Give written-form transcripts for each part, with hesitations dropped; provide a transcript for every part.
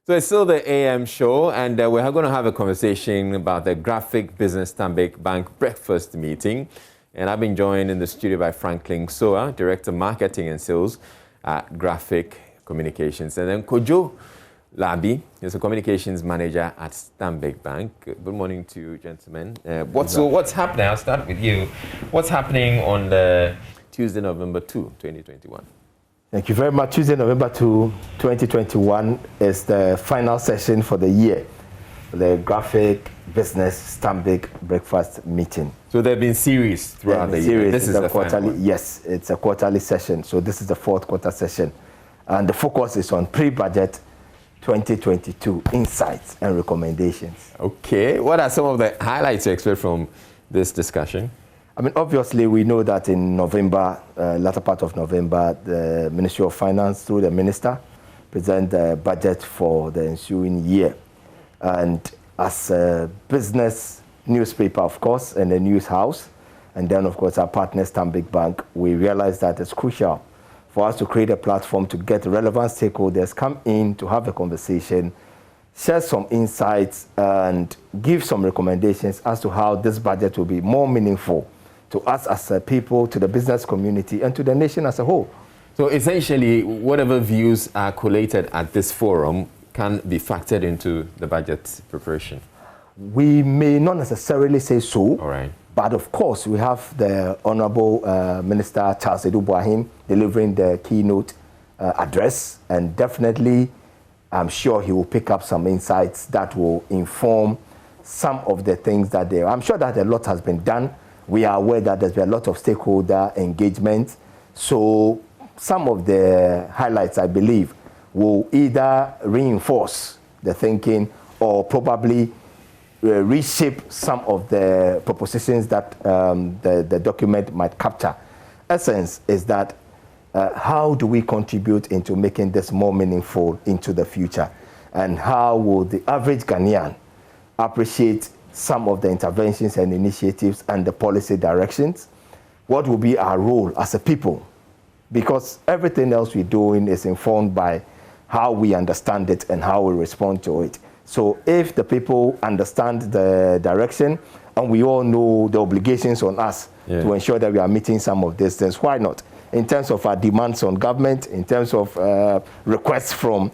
So it's still the AM show, and we're going to have a conversation about the Graphic Business Stanbic Bank breakfast meeting. And I've been joined in the studio by Franklin Soa, Director Marketing and Sales at Graphic Communications. And then Kojo Labi is a Communications Manager at Stanbic Bank. Good morning to you, gentlemen. What's happening? I'll start with you. What's happening on the Tuesday, November 2, 2021? Thank you very much. Tuesday, November 2, 2021 is the final session for the year, the Graphic Business Stanbic Breakfast Meeting. So there have been series throughout the year. This is the quarterly. Yes, it's a quarterly session. So this is the fourth quarter session. And the focus is on pre-budget 2022 insights and recommendations. Okay. What are some of the highlights you expect from this discussion? I mean, obviously, we know that in November, latter part of November, the Ministry of Finance, through the Minister, present the budget for the ensuing year. And as a business newspaper, of course, and a news house, and then, of course, our partner, Stanbic Bank, we realize that it's crucial for us to create a platform to get relevant stakeholders come in to have a conversation, share some insights, and give some recommendations as to how this budget will be more meaningful to us as a people, to the business community, and to the nation as a whole. So essentially, whatever views are collated at this forum can be factored into the budget preparation? We may not necessarily say so. All right. But of course, we have the Honorable Minister Charles Edu-Boahen delivering the keynote address, and definitely I'm sure he will pick up some insights that will inform some of the things that I'm sure that a lot has been done. We are aware that there's been a lot of stakeholder engagement. So some of the highlights, I believe, will either reinforce the thinking or probably reshape some of the propositions that the document might capture. Essence is that how do we contribute into making this more meaningful into the future? And how will the average Ghanaian appreciate some of the interventions and initiatives and the policy directions? What will be our role as a people? Because everything else we're doing is informed by how we understand it and how we respond to it. So if the people understand the direction and we all know the obligations on us to ensure that we are meeting some of these things, why not? In terms of our demands on government, in terms of requests from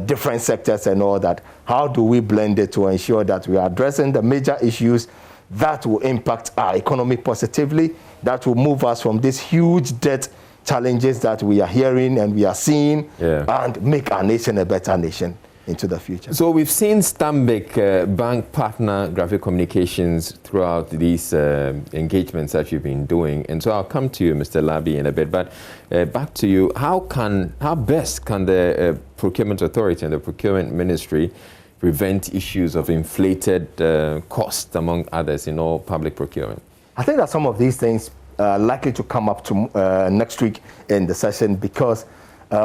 different sectors and all that, how do we blend it to ensure that we are addressing the major issues that will impact our economy positively, that will move us from these huge debt challenges that we are hearing and we are seeing, and make our nation a better nation into the future. So we've seen Stanbic Bank partner Graphic Communications throughout these engagements that you've been doing. And so I'll come to you, Mr. Labi, in a bit. But back to you, how best can the Procurement Authority and the Procurement Ministry prevent issues of inflated costs, among others, in all public procurement? I think that some of these things are likely to come up to next week in the session, because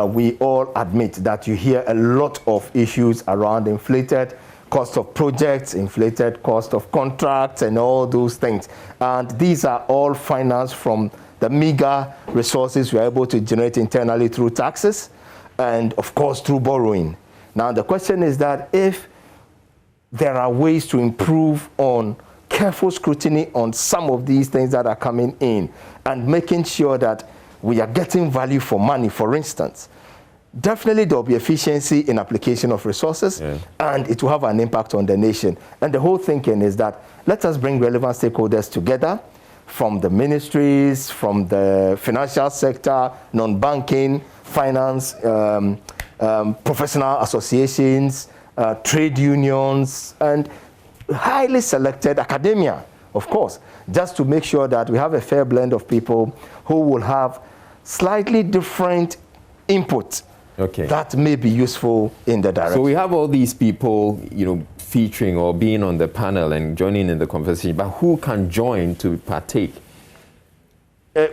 we all admit that you hear a lot of issues around inflated cost of projects, inflated cost of contracts, and all those things. And these are all financed from the meager resources we are able to generate internally through taxes and, of course, through borrowing. Now, the question is that if there are ways to improve on careful scrutiny on some of these things that are coming in and making sure that we are getting value for money, for instance, definitely there will be efficiency in application of resources, and it will have an impact on the nation. And the whole thinking is that let us bring relevant stakeholders together from the ministries, from the financial sector, non-banking, finance, professional associations, trade unions, and highly selected academia, of course, just to make sure that we have a fair blend of people who will have slightly different input that may be useful in the direction. So we have all these people, featuring or being on the panel and joining in the conversation, but who can join to partake?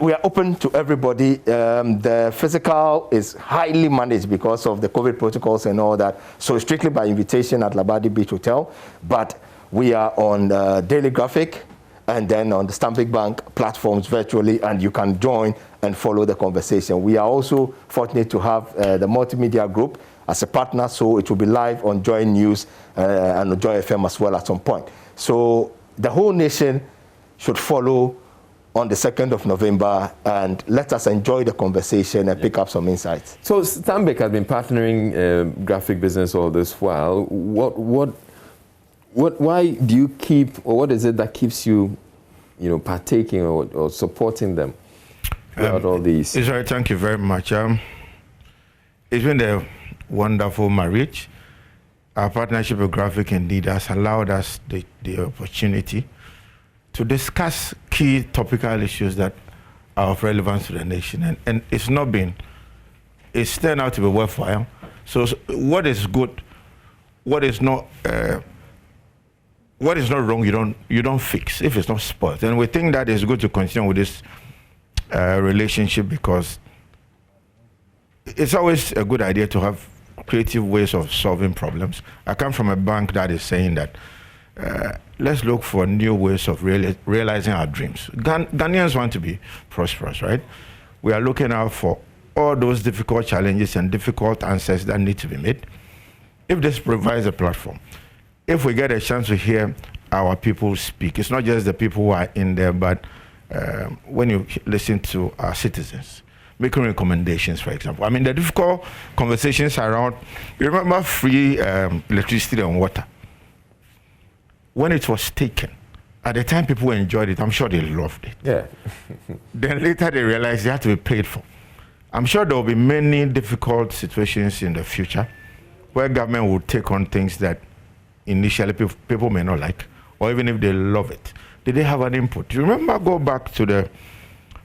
We are open to everybody. The physical is highly managed because of the COVID protocols and all that, so strictly by invitation at Labadi Beach Hotel. But we are on Daily Graphic and then on the Stanbic Bank platforms virtually, and you can join and follow the conversation. We are also fortunate to have the multimedia group as a partner, so it will be live on Joy News and on Joy FM as well at some point. So the whole nation should follow on the 2nd of November, and let us enjoy the conversation and pick up some insights. So Stanbic has been partnering graphic business all this while. Why do you keep, or what is it that keeps you, partaking or supporting them throughout all these? Israel, thank you very much. It's been a wonderful marriage. Our partnership with Graphic indeed has allowed us the opportunity to discuss key topical issues that are of relevance to the nation. And it's turned out to be worthwhile. So what is good, what is not wrong, you don't fix if it's not spoiled. And we think that it's good to continue with this relationship, because it's always a good idea to have creative ways of solving problems. I come from a bank that is saying that let's look for new ways of realizing our dreams. Ghanaians want to be prosperous, right? We are looking out for all those difficult challenges and difficult answers that need to be made. If this provides a platform, if we get a chance to hear our people speak, it's not just the people who are in there, but when you listen to our citizens, making recommendations, for example. I mean, the difficult conversations around, you remember free electricity and water? When it was taken, at the time people enjoyed it, I'm sure they loved it. Yeah. Then later they realized they had to be paid for. I'm sure there will be many difficult situations in the future where government will take on things that initially people may not like, or even if they love it. Did they have an input? You remember, go back to the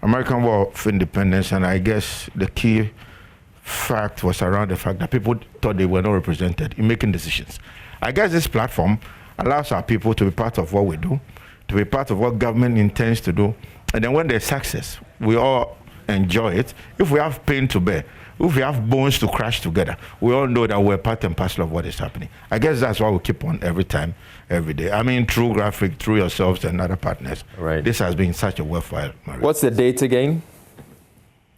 American War of Independence, and I guess the key fact was around the fact that people thought they were not represented in making decisions. I guess this platform allows our people to be part of what we do, to be part of what government intends to do. And then when there's success, we all enjoy it. If we have pain to bear, if we have bones to crash together, we all know that we're part and parcel of what is happening. I guess that's why we keep on every time, every day. I mean, through Graphic, through yourselves and other partners. Right. This has been such a worthwhile marriage. What's the date again?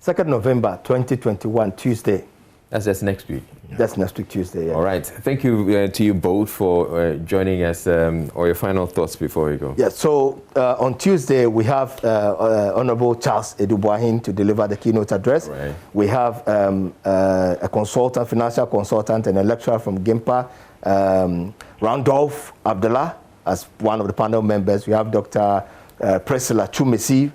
2nd November 2021, Tuesday. That's just next week. That's next week, Tuesday. Yeah. All right. Thank you to you both for joining us. Or your final thoughts before we go. Yeah. So on Tuesday we have Honorable Charles Edubuahin to deliver the keynote address. Right. We have a consultant, financial consultant, and a lecturer from GIMPA, Randolph Abdullah, as one of the panel members. We have Dr. Priscilla Chumesi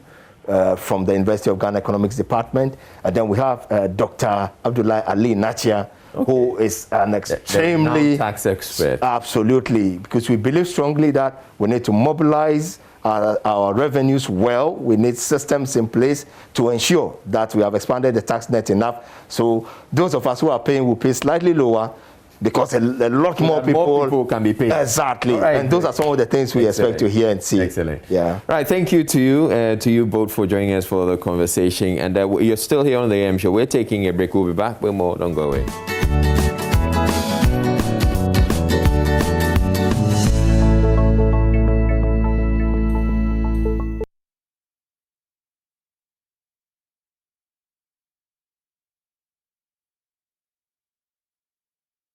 from the University of Ghana Economics Department. And then we have Dr. Abdullah Ali Nachia, who is an extremely tax expert. Absolutely, because we believe strongly that we need to mobilize our revenues well. We need systems in place to ensure that we have expanded the tax net enough. So those of us who are paying will pay slightly lower, because a lot more people can be paid. Exactly. Right. And those are some of the things we expect to hear and see. Excellent. Yeah. Right. Thank you to you both for joining us for the conversation. And you're still here on the AM show. We're taking a break. We'll be back with more. Don't go away.